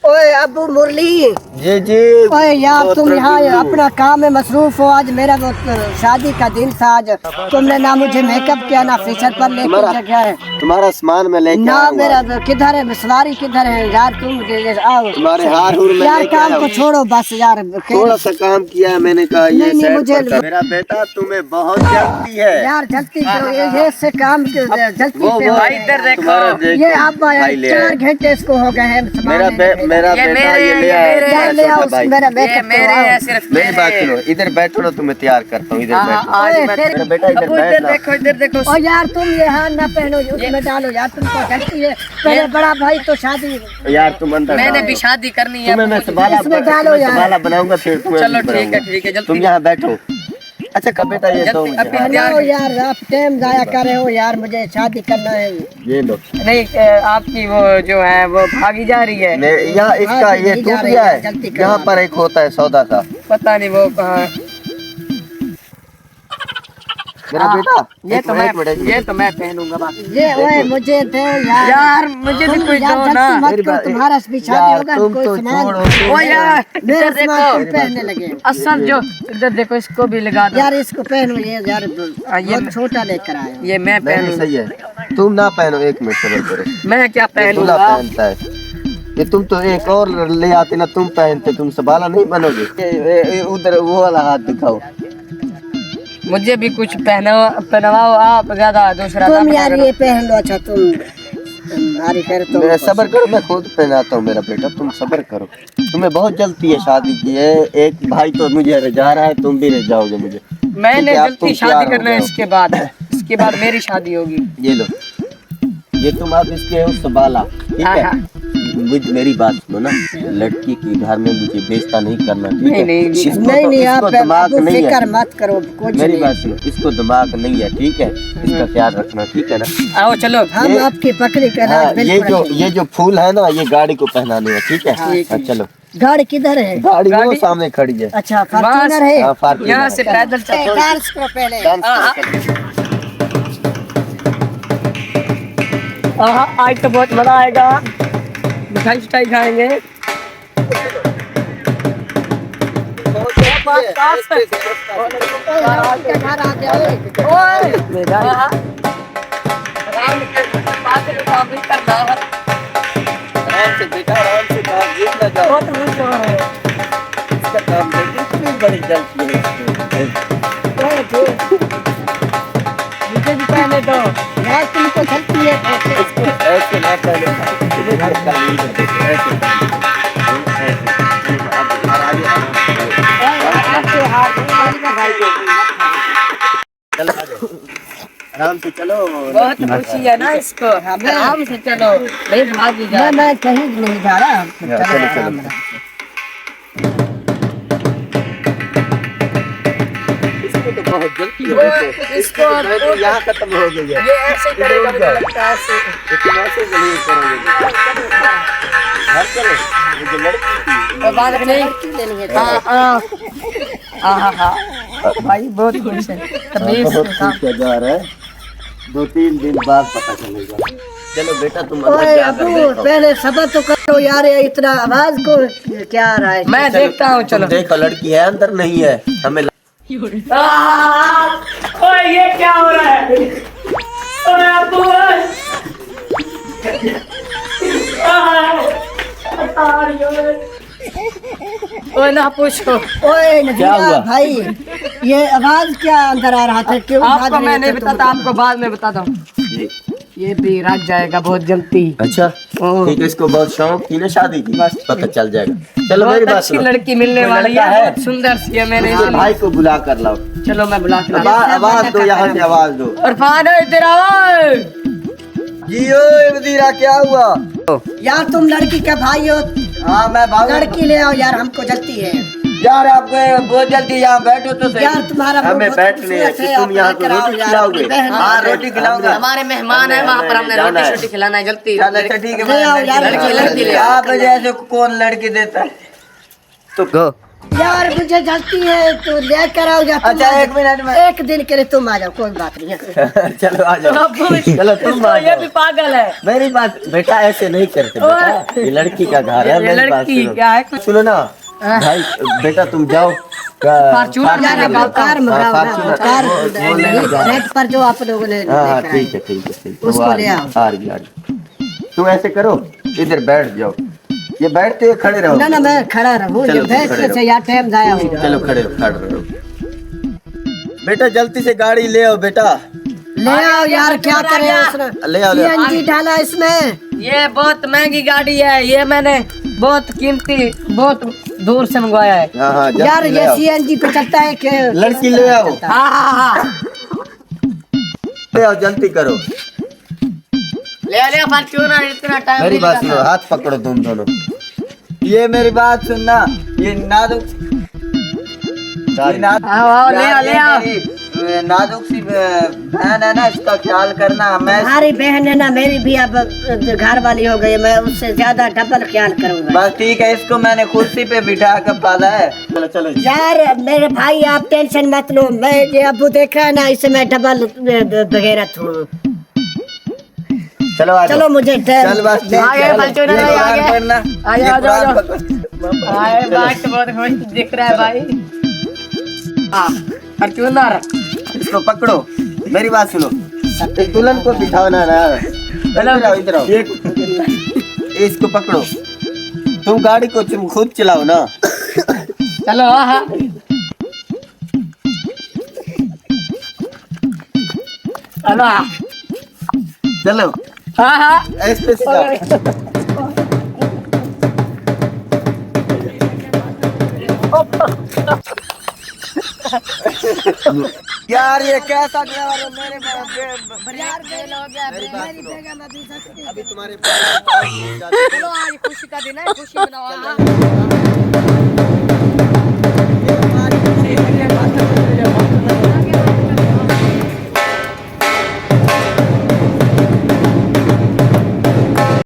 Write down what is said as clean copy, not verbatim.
ओए अबू मुरली। जी जी। ओए यार तुम यहाँ अपना काम में मसरूफ हो। आज मेरा वो शादी का दिन था। आज तुमने ना मुझे मेकअप किया ना फेशियल पर लेके गया है। तुम्हारा सामान में लेके ना आया मेरा किधर है सवारी किधर है यार। तुम आओ तुम्हारे हार हुर में यार। लेके काम आया को छोड़ो बस यार। थोड़ा सा काम किया है मैंने कहा ये नहीं, सेट मुझे करता। मेरा बेटा तुम्हें बहुत जल्दी है यार। जल्दी करो ये से काम जल्दी वो से हो। इधर देखो ये अब 4 घंटे इसको हो गए हैं। मेरा बेटा ये ले आया छोटा भाई। मेरा मेरे है सिर्फ मेरी बात सुनो, इधर बैठो ना, तुम्हें तैयार करता हूँ। इधर बैठो आज मेरा बेटा, इधर अबू बैठ इधर ना। देखो इधर देखो। और यार तुम ये हाथ ना पहनो उसमें डालो यार। तुमको जल्दी है। मेरे बड़ा भाई तो शादी। यार तुम अंदर मैंने डालो। भी शादी करनी है। तुम्हें मैं इसमें डालो यार। संभाला बनाऊंगा फिर तुम्हें चलो भी ठीक है बनाऊंगा। ठीक है जल्दी। तुम यहाँ बैठो। अच्छा कब बेटा ये दो मुझे। पहनाओ यार। आप टाइम जाया कर रहे हो यार। मुझे शादी करना है। ये लो। नहीं आपकी वो जो है वो भागी जा रही है। यहाँ इसका ये नहीं जा टूट रही गया है, है। जल्दी करो। यहाँ पर एक होता है सौदा सा। पता नहीं वो कहाँ। मेरा बेटा ये एक तो मिनट, मैं एक मिनट। ये तो मैं पहनूंगा बस। ये ओए मुझे दे यार। यार मुझे भी तुम कोई यार दो ना। जल्दी मत मेरी करो। बात- तुम्हारा भी शादी यार, होगा। तुम कोई तो सामान छोड़ो, ओ यार मेरा इधर सामान देखो तुम पहनने लगे। असल जो इधर देखो इसको भी लगा दो। यार इसको पहनो ये यार। ये बहुत छोटा लेकर आया हूँ। ये मैं नहीं पहनूंगा। सही है। तुम ना पहनो, एक मिनट सबर करो। मैं क्या ये दूल्हा पहनूंगा। पहनता है। ये तुम तो एक और ले आते ना, तुम पहनते, तुम संभाला नहीं बनोगे। उधर वो वाला हाथ दिखाओ। मुझे भी कुछ पहनवाओ आप ज्यादा दूसरा तुम ना यार पहनो। ये पहन लो। अच्छा तुम्हारी फिर तो मेरा सबर करो, मैं खुद पहनाता हूँ। मेरा बेटा तुम सबर करो, तुम्हें बहुत जल्दी है शादी की है। एक भाई तो मुझे रजा रहा है, तुम भी रह जाओगे मुझे। मैंने ठीक है, अब जल्दी तुम शादी तैयार हो करना है। जाओ। इसके बाद मेरी शादी होगी। ये लो, ये तुम आप इसके हो संभाला, ठीक है। हाँ। मुझ मेरी बात सुनो ना, लड़की के घर में मुझे बेइज्जत नहीं करना, ठीक है। नहीं, इसको नहीं तो- नहीं इसको आप दिमाग नहीं फिक्र है। मत करो। कुछ मेरी नहीं। बात सुनो, इसको दिमाग नहीं है, ठीक है। इसका ख्याल रखना, ठीक है ना। आओ चलो। हम ये- आपकी पकड़ी कर हाँ, बिल्कुल ये जो फूल है ना, ये गाड़ी को पहनाने हैं, ठीक है। हाँ, हाँ, चलो। गाड़ी किधर है? गाड़ी वो गाड़ी- सामने खड़ी है। अच्छा फॉर्च्यूनर है। हाँ, फॉर्च्यूनर। यहाँ से पैदल चलो। डांस को पहले आज तो बहुत मजा आएगा। मिठाई शिठाई खाएंगे। के घर आ जाओ। आराम से बेटा, आराम से काम, गिर ना जाओ। इसका काम देखिए, इतनी बड़ी गलती है। मुझे भी पहने दो। यार तुमको छलती है। ऐसे ना पहले, इधर घर का नहीं करते, ऐसे। अब आगे चलो, आराम से चलो। बहुत खुशी है ना इसको। आराम से चलो नहीं भागी जा। मैं कहीं नहीं जा रहा। चलो, चलो। इसको तो बहुत जल्दी हो गई है। इसको तो यहाँ खत्म हो गई है। ये ऐसे ही करेगा मुझे लगता है ऐसे। लेकिन ऐसे नहीं करोगे। हाँ, चलो। ये जो लड़की थी, और बाद में हाँ भाई बहुत खुश है। तमीज बहुत से काम। खुश हजार है। 2-3 दिन बाद पता चलेगा। चलो बेटा तुम अंदर ओए जाकर अबू देखो। पहले सबर तो करो यार। ये इतना आवाज को क्या आ रहा है? मैं देखता हूँ चलो। तुम देखो, लड़की है अंदर नहीं है। हमें ओए ये क्या हो रहा है? ओए अब्बू ओए ना पूछो। ओए क्या नजीरा हुआ? भाई ये आवाज क्या अंदर आ रहा था? क्यों भाग आपको रहे मैं थे नहीं तुम? बताता, आपको बाद में बताता हूँ। ये भी रख जाएगा बहुत जल्दी। अच्छा ठीक है। इसको बहुत शौक थी ना शादी की, पता चल जाएगा। चलो मेरी बहुत बात अच्छी सुनो। लड़की मिलने कोई वाली लड़का है। है? बहुत सुंदर सी है। मैंने उसके भाई को बुला कर लाओ। चलो मैं बुला के आवाज दो, यहाँ से आवाज दो। इरफान इधर आओ। जी ओए वजीरा, क्या हुआ? यार तुम लड़की का भाई हो। हाँ मैं भाग। लड़की ले आओ यार। हमको जल्दी है यार आप बहुत जल्दी यहाँ बैठो तो सही। यार। तुम्हारा मुंह हमें बहुत बैठने है खूबसूरत कि है, तुम आप यहाँ को लेकर आओ रोटी यार, खिलाओगे। अपनी बहन हाँ को। रोटी खिलाऊंगा। हमारे मेहमान है वहाँ पर, हमने जाना रोटी है। शोटी खिलाना है जल्दी। चल अच्छा ठीक है। ले आओ यार। लड़की ले आओ। आप जैसे कौन लड़की देता है तो यार मुझे जल्दी है, तो लेकर आओ या तुम अच्छा, आ जाओ। 1 मिनट में। 1 दिन के लिए तुम आ जाओ, कोई बात नहीं है। चलो आ जाओ, चलो तुम आ ये जाओ। भी पागल है। मेरी बात बेटा ऐसे नहीं करते बेटा, ये लड़की का घर है। ये मेरी बात लड़की सुनो। क्या है कुछ सुनो ना भाई, बेटा तुम जाओ फॉर्च्यूनर यार में अब कार मंगाओ ना, फॉर्च्यूनर, कार वो लेने जाओ। नेट पर जो आप लोगों ने हाँ देखा ठीक है। है ठीक है ठीक है, उसको वो आ ले रही- आओ। आ रही आ रही। तुम ऐसे करो, इधर बैठ जाओ, ये बैठते हुए खड़े रहो। ना ना मैं खड़ा रहूं, चलो, ये तुम बैठने खड़े से यार टाइम जाया होगा। चलो खड़े रहो। बेटा जल्दी से गाड़ी ले आओ बेटा, ले आओ यार, क्या करें ले आओ, ले आओ। सीएनजी डाला इसमें। ये बहुत महंगी गाड़ी है, ये मैंने बहुत कीमती, बहुत दूर से मंगवाया है। हाँ हाँ जल्दी यार ले ये आओ। सीएनजी पे चलता है कि लड़की ले आओ, हाँ हाँ हाँ, ले आओ जल्दी करो। ले फॉर्च्यूनर, इतना टाइम मेरी बात सुनो, हाथ पकड़ो तुम दोनों। ये मेरी बात सुनना, ये नाजुक नाजुक सी बहन है ना, इसका ख्याल करना। मैं हमारी बहन है ना, मेरी भी अब घर वाली हो गई, मैं उससे ज्यादा डबल ख्याल करूंगा। बस ठीक है, इसको मैंने कुर्सी पे बिठा कर पाला है। चलो चलो यार मेरे भाई आप टेंशन मत लो, मैं ये अबू देखा है ना, इसे मैं डबल बगैरत हूँ। चलो आ जाओ। चलो मुझे चल बस ठीक आ गए, है। फॉर्च्यूनर ये भाई, आ कुरान गए। पढ़ना, आ ये जाओ, आ जाओ, कुरान आ जाओ। पढ़ो। आए चलो। बात तो बहुत खुश दिख रहा है भाई। हाँ फॉर्च्यूनर, इसको पकड़ो, मेरी बात सुनो, इस दुल्हन को बिठाओ ना ना। इधर आओ, इधर आओ। इसको पकड़ो, तुम गाड़ी को तुम खुद चलाओ ना। चलो हाँ चलो चलो हाँ हाँ ऐसे से जाओ। यार ये कैसा ड्राइवर है मेरे अभी तुम्हारे चलो आज खुशी का दिन है, खुशी मनाओ।